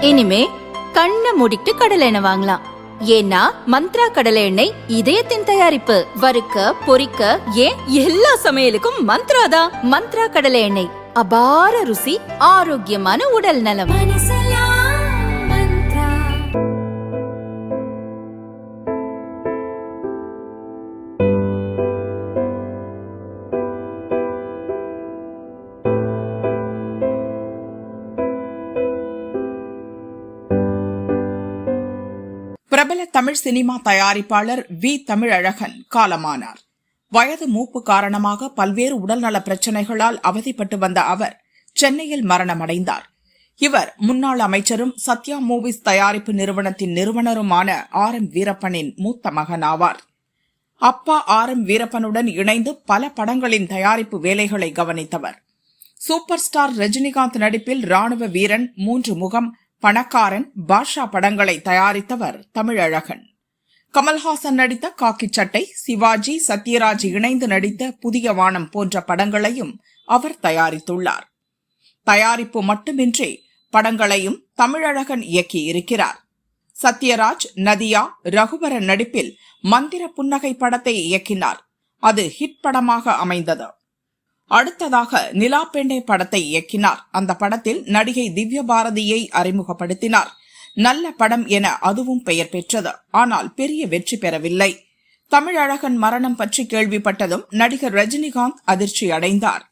இனிமே கண்ணை மூடிட்டு கடலை எண்ணெய் வாங்கலாம். ஏன்னா மந்த்ரா கடலை எண்ணெய் இதயத்தின் தயாரிப்பு. வறுக்க பொரிக்க ஏன் எல்லா சமையலுக்கும் மந்த்ரா தான். மந்த்ரா கடலை எண்ணெய், அபார ருசி, ஆரோக்கியமான உடல் நலம். பிரபல தமிழ் சினிமா தயாரிப்பாளர் வி. தமிழழகன் காலமானார். வயது மூப்பு காரணமாக பல்வேறு உடல்நல பிரச்சினைகளால் அவதிப்பட்டு வந்த அவர் சென்னையில் மரணமடைந்தார். இவர் முன்னாள் அமைச்சரும் சத்யா மூவிஸ் தயாரிப்பு நிறுவனத்தின் நிறுவனருமான R.M. வீரப்பனின் மூத்த மகன் ஆவார். அப்பா R.M. வீரப்பனுடன் இணைந்து பல படங்களின் தயாரிப்பு வேலைகளை கவனித்தவர். சூப்பர் ஸ்டார் ரஜினிகாந்த் நடிப்பில் ராணுவ வீரன், 3 முகம், பணக்காரன், பாஷா படங்களை தயாரித்தவர் தமிழழகன். கமல்ஹாசன் நடித்த காக்கி சட்டை, சிவாஜி, சத்யராஜ் இணைந்து நடித்த புதிய வானம் போன்ற படங்களையும் அவர் தயாரித்துள்ளார். தயாரிப்பு மட்டுமின்றி படங்களையும் தமிழழகன் இயக்கியிருக்கிறார். சத்யராஜ், நதியா, ரகுவரன் நடிப்பில் மந்திர புன்னகை படத்தை இயக்கினார். அது ஹிட் படமாக அமைந்தது. அடுத்ததாக நிலா பெண்ணே படத்தை இயக்கினார். அந்த படத்தில் நடிகை திவ்ய பாரதியை அறிமுகப்படுத்தினார். நல்ல படம் என அதுவும் பெயர் பெற்றது. ஆனால் பெரிய வெற்றி பெறவில்லை. தமிழழகன் மரணம் பற்றி கேள்விப்பட்டதும் நடிகர் ரஜினிகாந்த் அதிர்ச்சி அடைந்தார்.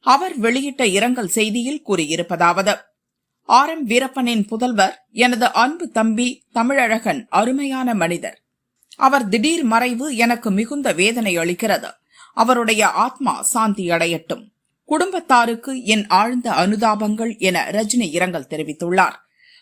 அவர் வெளியிட்ட இரங்கல் செய்தியில் கூறியிருப்பதாவது: R.M. வீரப்பனின் புதல்வர், எனது அன்பு தம்பி தமிழழகன் அருமையான மனிதர். அவர் திடீர் மறைவு எனக்கு மிகுந்த வேதனை அளிக்கிறது. அவருடைய ஆத்மா சாந்தி அடையட்டும். குடும்பத்தாருக்கு என் ஆழ்ந்த அனுதாபங்கள் என ரஜினி இரங்கல் தெரிவித்துள்ளார்.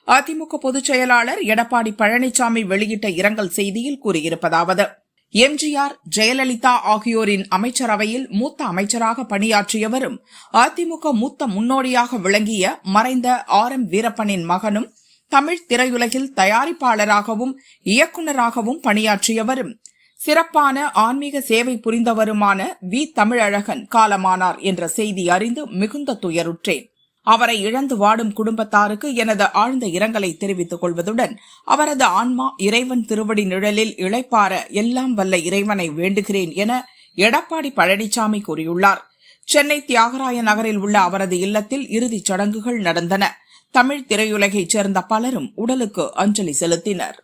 அதிமுக பொதுச் செயலாளர் எடப்பாடி பழனிசாமி வெளியிட்ட இரங்கல் செய்தியில் கூறியிருப்பதாவது: எம்ஜிஆர், ஜெயலலிதா ஆகியோரின் அமைச்சரவையில் மூத்த அமைச்சராக பணியாற்றியவரும் அதிமுக மூத்த முன்னோடியாக விளங்கிய மறைந்த R.M. வீரப்பனின் மகனும் தமிழ் திரையுலகில் தயாரிப்பாளராகவும் இயக்குநராகவும் பணியாற்றியவரும் சிறப்பான ஆன்மீக சேவை புரிந்தவருமான வி. தமிழழகன் காலமானார் என்ற செய்தி அறிந்து மிகுந்த துயருற்றேன். அவரை இழந்து வாடும் குடும்பத்தாருக்கு எனது ஆழ்ந்த இரங்கலை தெரிவித்துக் கொள்வதுடன் அவரது ஆன்மா இறைவன் திருவடி நிழலில் இளைப்பாற எல்லாம் வல்ல இறைவனை வேண்டுகிறேன் என எடப்பாடி பழனிசாமி கூறியுள்ளார். சென்னை தியாகராய நகரில் உள்ள அவரது இல்லத்தில் இறுதிச் சடங்குகள் நடந்தன. தமிழ் திரையுலகைச் சேர்ந்த பலரும் உடலுக்கு அஞ்சலி செலுத்தினர்.